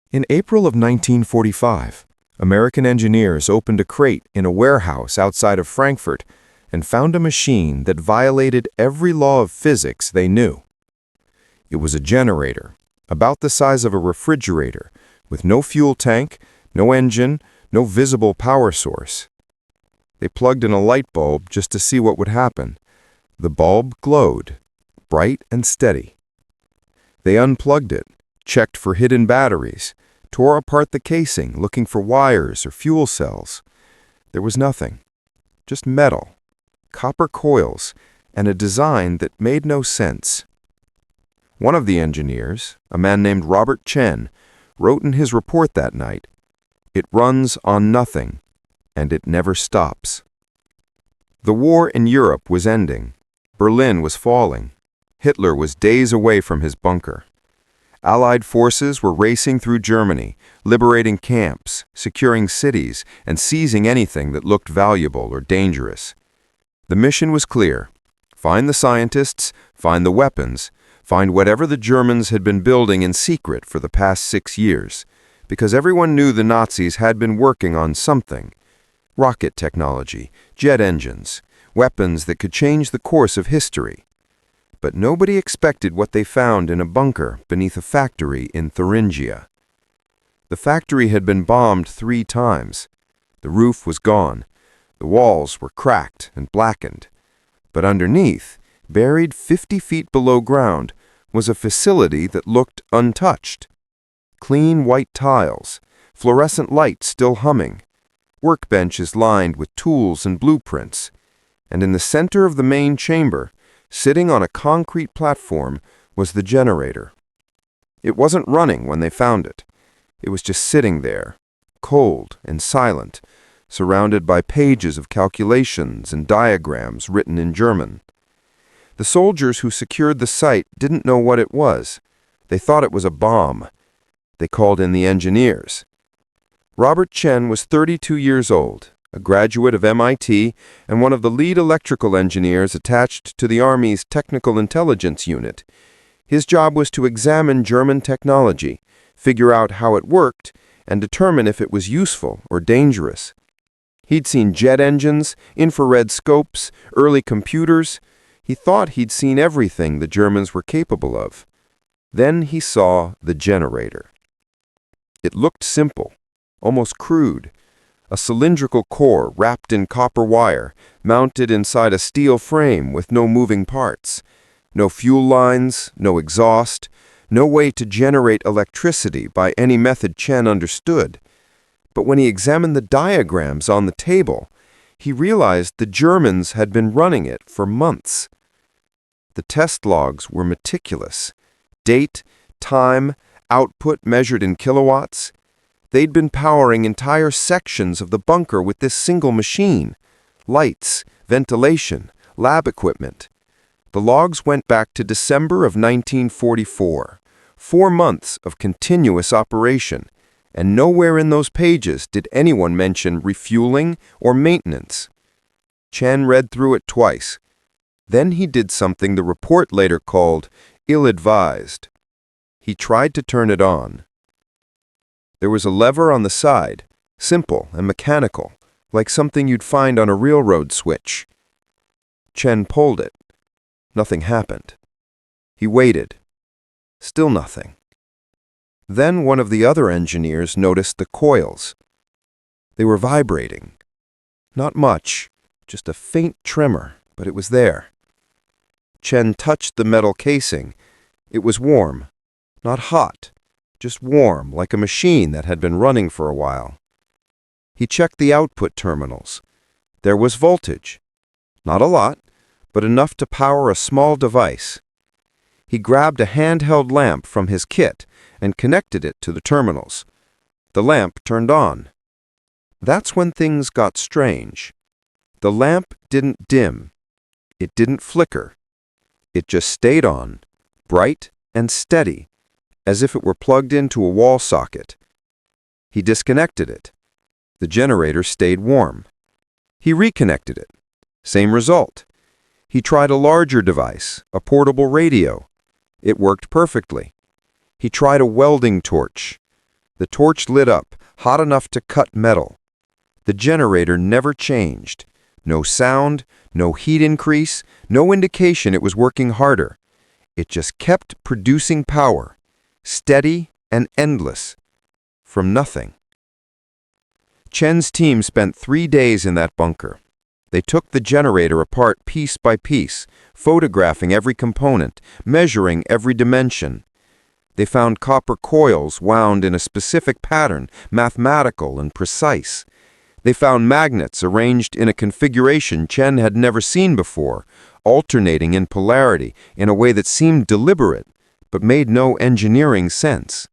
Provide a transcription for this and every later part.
In April of 1945, American engineers opened a crate in a warehouse outside of Frankfurt and found a machine that violated every law of physics they knew. It was a generator, about the size of a refrigerator, with no fuel tank, no engine, no visible power source. They plugged in a light bulb just to see what would happen. The bulb glowed, bright and steady. They unplugged it, checked for hidden batteries, tore apart the casing looking for wires or fuel cells. There was nothing, just metal, copper coils, and a design that made no sense. One of the engineers, a man named Robert Chen, wrote in his report that night, "It runs on nothing, and it never stops." The war in Europe was ending. Berlin was falling. Hitler was days away from his bunker. Allied forces were racing through Germany, liberating camps, securing cities, and seizing anything that looked valuable or dangerous. The mission was clear: find the scientists, find the weapons, find whatever the Germans had been building in secret for the past 6 years, because everyone knew the Nazis had been working on something: rocket technology, jet engines, weapons that could change the course of history. But nobody expected what they found in a bunker beneath a factory in Thuringia. The factory had been bombed 3 times. The roof was gone. The walls were cracked and blackened. But underneath, buried 50 feet below ground, was a facility that looked untouched. Clean white tiles, fluorescent lights still humming, workbenches lined with tools and blueprints, and in the center of the main chamber, sitting on a concrete platform, was the generator. It wasn't running when they found it. It was just sitting there, cold and silent, surrounded by pages of calculations and diagrams written in German. The soldiers who secured the site didn't know what it was. They thought it was a bomb. They called in the engineers. Robert Chen was 32 years old, a graduate of MIT and one of the lead electrical engineers attached to the Army's Technical Intelligence Unit. His job was to examine German technology, figure out how it worked, and determine if it was useful or dangerous. He'd seen jet engines, infrared scopes, early computers. He thought he'd seen everything the Germans were capable of. Then he saw the generator. It looked simple, almost crude. A cylindrical core wrapped in copper wire, mounted inside a steel frame with no moving parts. No fuel lines, no exhaust, no way to generate electricity by any method Chen understood. But when he examined the diagrams on the table, he realized the Germans had been running it for months. The test logs were meticulous. Date, time, output measured in kilowatts. They'd been powering entire sections of the bunker with this single machine. Lights, ventilation, lab equipment. The logs went back to December of 1944, 4 months of continuous operation, and nowhere in those pages did anyone mention refueling or maintenance. Chen read through it twice. Then he did something the report later called ill-advised. He tried to turn it on. There was a lever on the side, simple and mechanical, like something you'd find on a railroad switch. Chen pulled it. Nothing happened. He waited. Still nothing. Then one of the other engineers noticed the coils. They were vibrating. Not much, just a faint tremor, but it was there. Chen touched the metal casing. It was warm, not hot. Just warm, like a machine that had been running for a while. He checked the output terminals. There was voltage. Not a lot, but enough to power a small device. He grabbed a handheld lamp from his kit and connected it to the terminals. The lamp turned on. That's when things got strange. The lamp didn't dim. It didn't flicker. It just stayed on, bright and steady, as if it were plugged into a wall socket. He disconnected it. The generator stayed warm. He reconnected it. Same result. He tried a larger device, a portable radio. It worked perfectly. He tried a welding torch. The torch lit up, hot enough to cut metal. The generator never changed. No sound, no heat increase, no indication it was working harder. It just kept producing power, steady and endless, from nothing. Chen's team spent 3 days in that bunker. They took the generator apart piece by piece, photographing every component, measuring every dimension. They found copper coils wound in a specific pattern, mathematical and precise. They found magnets arranged in a configuration Chen had never seen before, alternating in polarity in a way that seemed deliberate, but made no engineering sense.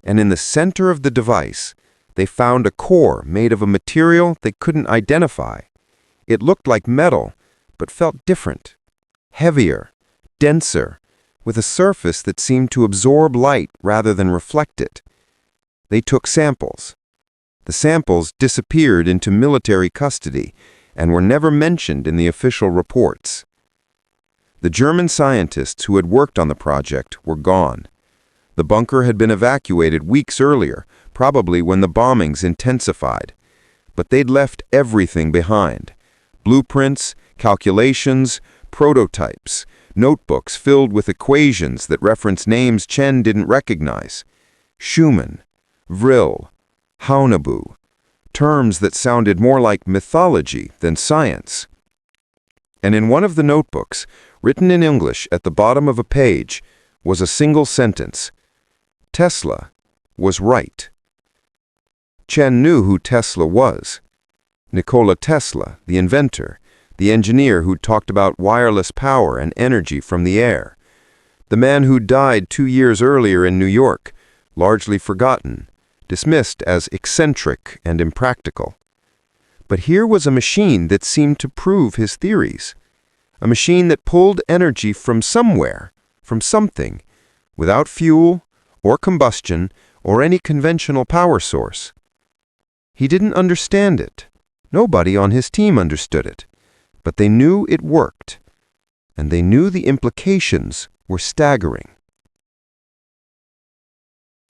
And in the center of the device, they found a core made of a material they couldn't identify. It looked like metal, but felt different, heavier, denser, with a surface that seemed to absorb light rather than reflect it. They took samples. The samples disappeared into military custody and were never mentioned in the official reports. The German scientists who had worked on the project were gone. The bunker had been evacuated weeks earlier, probably when the bombings intensified. But they'd left everything behind: blueprints, calculations, prototypes, notebooks filled with equations that reference names Chen didn't recognize. Schumann, Vril, Haunebu, terms that sounded more like mythology than science. And in one of the notebooks, written in English at the bottom of a page, was a single sentence: Tesla was right. Chen knew who Tesla was. Nikola Tesla, the inventor, the engineer who'd talked about wireless power and energy from the air. The man who died 2 years earlier in New York, largely forgotten, dismissed as eccentric and impractical. But here was a machine that seemed to prove his theories. A machine that pulled energy from somewhere, from something, without fuel or combustion or any conventional power source. He didn't understand it. Nobody on his team understood it. But they knew it worked. And they knew the implications were staggering.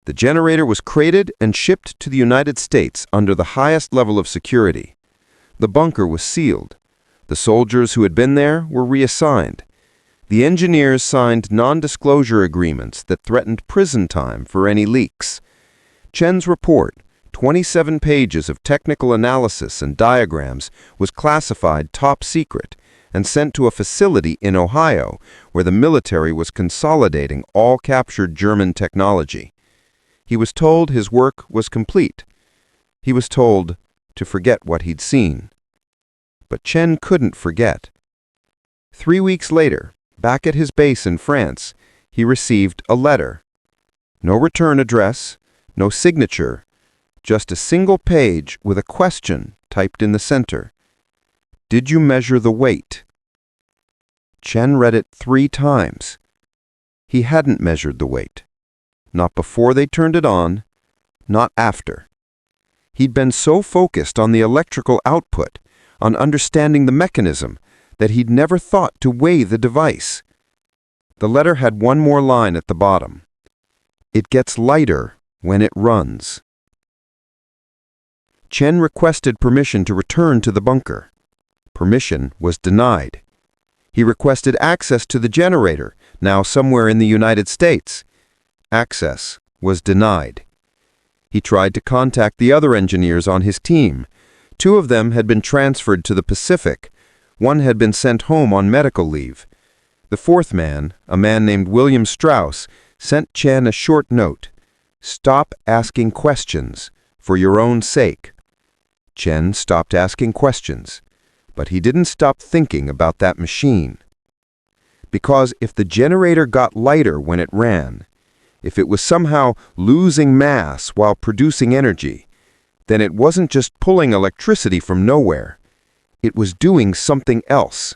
The generator was crated and shipped to the United States under the highest level of security. The bunker was sealed. The soldiers who had been there were reassigned. The engineers signed non-disclosure agreements that threatened prison time for any leaks. Chen's report, 27 pages of technical analysis and diagrams, was classified top secret and sent to a facility in Ohio where the military was consolidating all captured German technology. He was told his work was complete. He was told to forget what he'd seen. But Chen couldn't forget. 3 weeks later, back at his base in France, he received a letter. No return address, no signature, just a single page with a question typed in the center. Did you measure the weight? Chen read it 3 times. He hadn't measured the weight. Not before they turned it on, not after. He'd been so focused on the electrical output, on understanding the mechanism, that he'd never thought to weigh the device. The letter had one more line at the bottom. It gets lighter when it runs. Chen requested permission to return to the bunker. Permission was denied. He requested access to the generator, now somewhere in the United States. Access was denied. He tried to contact the other engineers on his team. 2 of them had been transferred to the Pacific. 1 had been sent home on medical leave. The 4th man, a man named William Strauss, sent Chen a short note. Stop asking questions, for your own sake. Chen stopped asking questions, but he didn't stop thinking about that machine. Because if the generator got lighter when it ran, if it was somehow losing mass while producing energy, then it wasn't just pulling electricity from nowhere. It was doing something else,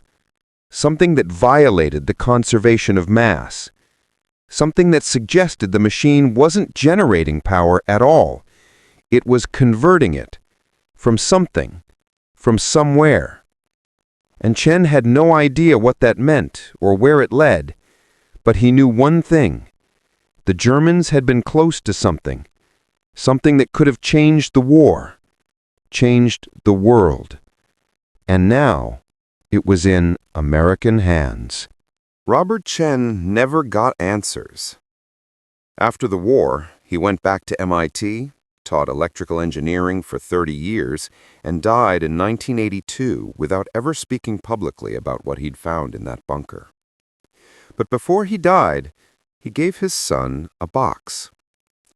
something that violated the conservation of mass, something that suggested the machine wasn't generating power at all. It was converting it from something, from somewhere. And Chen had no idea what that meant or where it led, but he knew one thing. The Germans had been close to something, Something that could have changed the war, changed the world. And now, it was in American hands. Robert Chen never got answers. After the war, he went back to MIT, taught electrical engineering for 30 years, and died in 1982 without ever speaking publicly about what he'd found in that bunker. But before he died, he gave his son a box.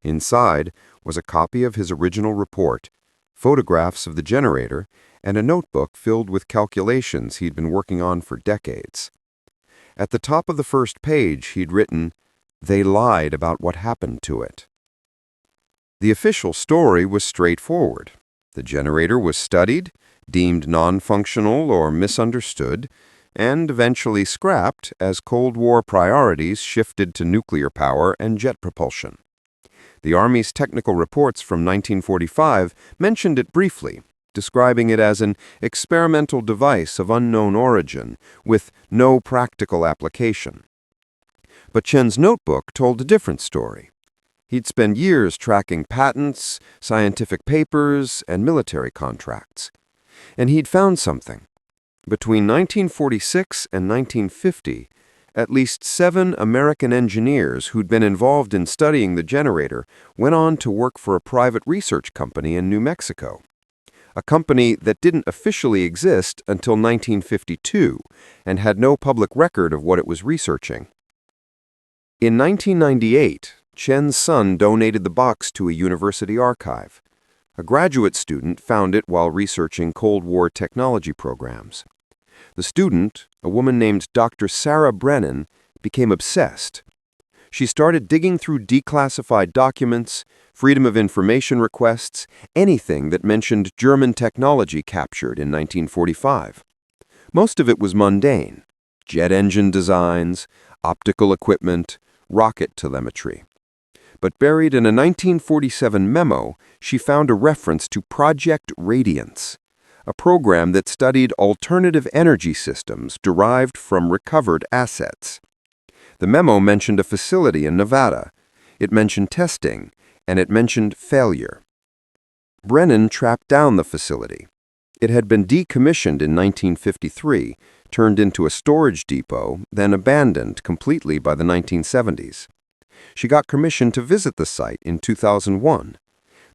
Inside was a copy of his original report, photographs of the generator, and a notebook filled with calculations he'd been working on for decades. At the top of the first page, he'd written, "They lied about what happened to it." The official story was straightforward. The generator was studied, deemed non-functional or misunderstood, and eventually scrapped as Cold War priorities shifted to nuclear power and jet propulsion. The Army's technical reports from 1945 mentioned it briefly, describing it as an experimental device of unknown origin with no practical application. But Chen's notebook told a different story. He'd spent years tracking patents, scientific papers, and military contracts. And he'd found something. Between 1946 and 1950, at least 7 American engineers who'd been involved in studying the generator went on to work for a private research company in New Mexico. A company that didn't officially exist until 1952 and had no public record of what it was researching. In 1998, Chen's son donated the box to a university archive. A graduate student found it while researching Cold War technology programs. The student, a woman named Dr. Sarah Brennan, became obsessed. She started digging through declassified documents, Freedom of Information requests, anything that mentioned German technology captured in 1945. Most of it was mundane: jet engine designs, optical equipment, rocket telemetry. But buried in a 1947 memo, she found a reference to Project Radiance, a program that studied alternative energy systems derived from recovered assets. The memo mentioned a facility in Nevada. It mentioned testing, and it mentioned failure. Brennan tracked down the facility. It had been decommissioned in 1953, turned into a storage depot, then abandoned completely by the 1970s. She got permission to visit the site in 2001.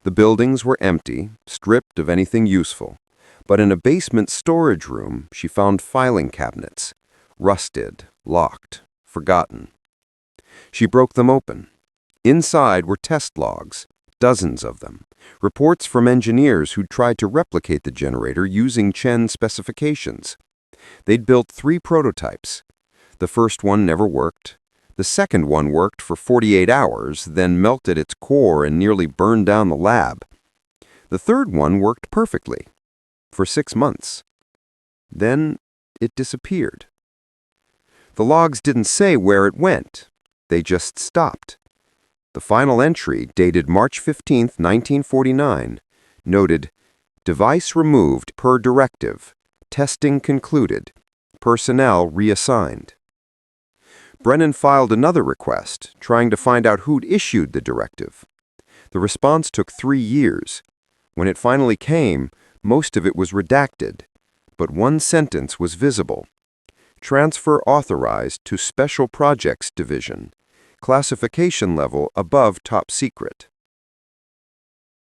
The buildings were empty, stripped of anything useful. But in a basement storage room, she found filing cabinets, rusted, locked, forgotten. She broke them open. Inside were test logs, dozens of them, reports from engineers who'd tried to replicate the generator using Chen's specifications. They'd built 3 prototypes. The first one never worked. The second one worked for 48 hours, then melted its core and nearly burned down the lab. The third one worked perfectly, for 6 months. Then it disappeared. The logs didn't say where it went. They just stopped. The final entry, dated March 15, 1949, noted, "Device removed per directive. Testing concluded. Personnel reassigned." Brennan filed another request, trying to find out who'd issued the directive. The response took 3 years. When it finally came, most of it was redacted, but one sentence was visible. "Transfer authorized to Special Projects Division. Classification level above top secret."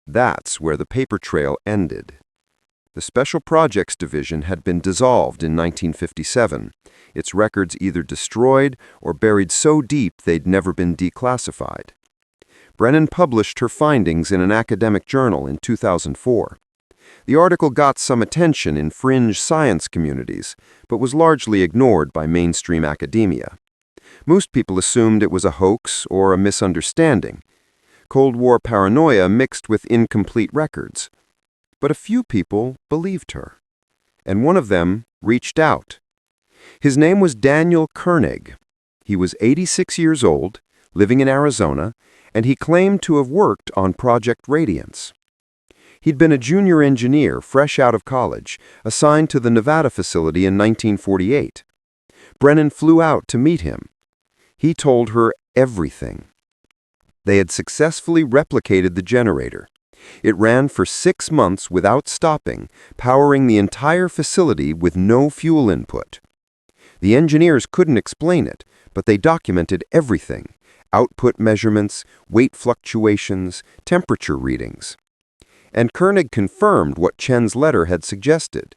That's where the paper trail ended. The Special Projects Division had been dissolved in 1957, its records either destroyed or buried so deep they'd never been declassified. Brennan published her findings in an academic journal in 2004. The article got some attention in fringe science communities, but was largely ignored by mainstream academia. Most people assumed it was a hoax or a misunderstanding. Cold War paranoia mixed with incomplete records. But a few people believed her. And one of them reached out. His name was Daniel Koenig. He was 86 years old, living in Arizona, and he claimed to have worked on Project Radiance. He'd been a junior engineer fresh out of college, assigned to the Nevada facility in 1948. Brennan flew out to meet him. He told her everything. They had successfully replicated the generator. It ran for 6 months without stopping, powering the entire facility with no fuel input. The engineers couldn't explain it, but they documented everything: output measurements, weight fluctuations, temperature readings. And Koenig confirmed what Chen's letter had suggested.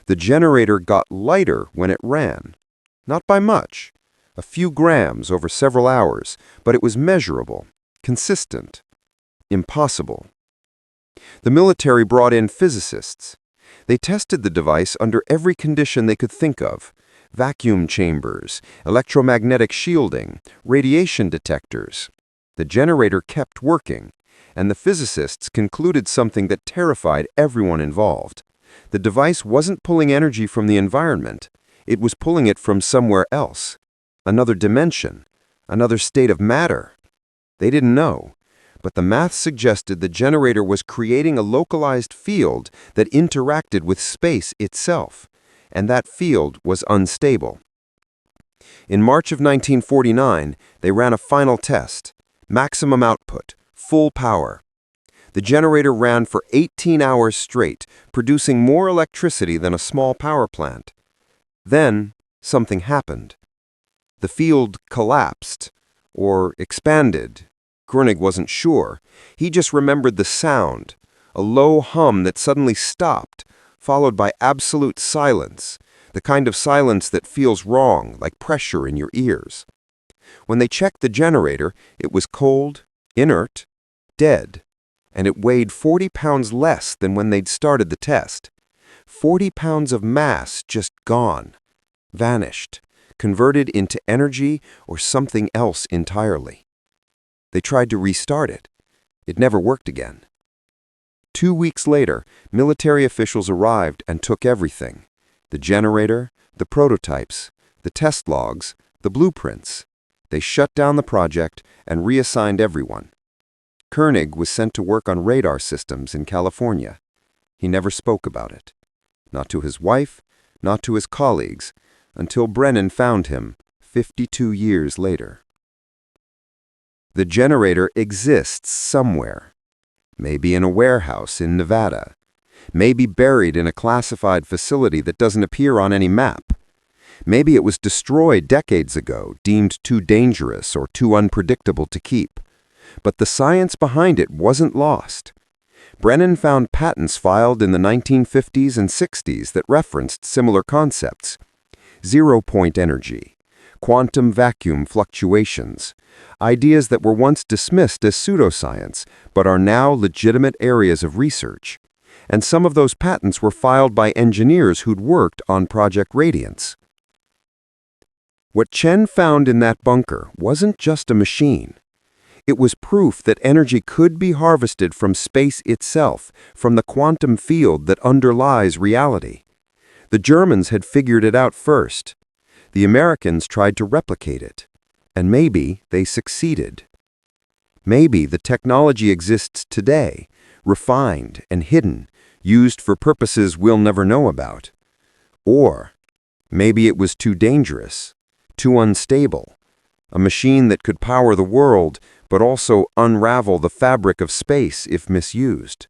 The generator got lighter when it ran. Not by much, a few grams over several hours, but it was measurable, consistent, impossible. The military brought in physicists. They tested the device under every condition they could think of: vacuum chambers, electromagnetic shielding, radiation detectors. The generator kept working, and the physicists concluded something that terrified everyone involved. The device wasn't pulling energy from the environment. It was pulling it from somewhere else, another dimension, another state of matter. They didn't know, but the math suggested the generator was creating a localized field that interacted with space itself, and that field was unstable. In March of 1949, they ran a final test: maximum output, full power. The generator ran for 18 hours straight, producing more electricity than a small power plant. Then, something happened. The field collapsed, or expanded. Koenig wasn't sure. He just remembered the sound, a low hum that suddenly stopped, followed by absolute silence, the kind of silence that feels wrong, like pressure in your ears. When they checked the generator, it was cold, inert, dead, and it weighed 40 pounds less than when they'd started the test. 40 pounds of mass just gone, vanished, converted into energy or something else entirely. They tried to restart it. It never worked again. 2 weeks later, military officials arrived and took everything: the generator, the prototypes, the test logs, the blueprints. They shut down the project and reassigned everyone. Koenig was sent to work on radar systems in California. He never spoke about it. Not to his wife, not to his colleagues, until Brennan found him 52 years later. The generator exists somewhere. Maybe in a warehouse in Nevada. Maybe buried in a classified facility that doesn't appear on any map. Maybe it was destroyed decades ago, deemed too dangerous or too unpredictable to keep. But the science behind it wasn't lost. Brennan found patents filed in the 1950s and 60s that referenced similar concepts: zero-point energy, quantum vacuum fluctuations, ideas that were once dismissed as pseudoscience but are now legitimate areas of research. And some of those patents were filed by engineers who'd worked on Project Radiance. What Chen found in that bunker wasn't just a machine. It was proof that energy could be harvested from space itself, from the quantum field that underlies reality. The Germans had figured it out first. The Americans tried to replicate it, and maybe they succeeded. Maybe the technology exists today, refined and hidden, used for purposes we'll never know about. Or maybe it was too dangerous, too unstable, a machine that could power the world but also unravel the fabric of space if misused.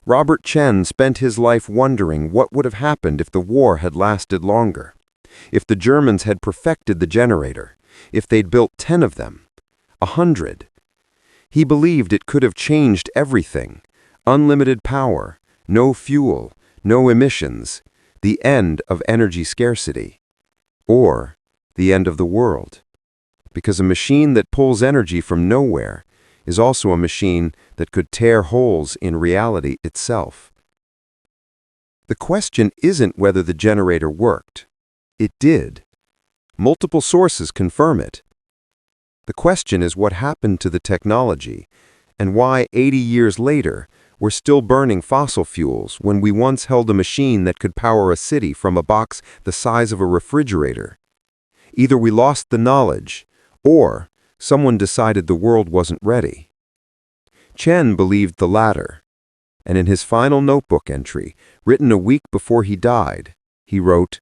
Robert Chen spent his life wondering what would have happened if the war had lasted longer, if the Germans had perfected the generator, if they'd built 10 of them, 100. He believed it could have changed everything: unlimited power, no fuel, no emissions, the end of energy scarcity, or the end of the world. Because a machine that pulls energy from nowhere is also a machine that could tear holes in reality itself. The question isn't whether the generator worked. It did. Multiple sources confirm it. The question is what happened to the technology, and why 80 years later we're still burning fossil fuels when we once held a machine that could power a city from a box the size of a refrigerator. Either we lost the knowledge, or someone decided the world wasn't ready. Chen believed the latter, and in his final notebook entry, written a week before he died, he wrote,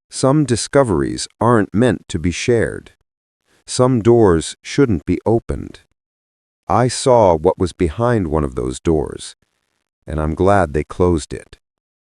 "Some discoveries aren't meant to be shared. Some doors shouldn't be opened. I saw what was behind one of those doors, and I'm glad they closed it.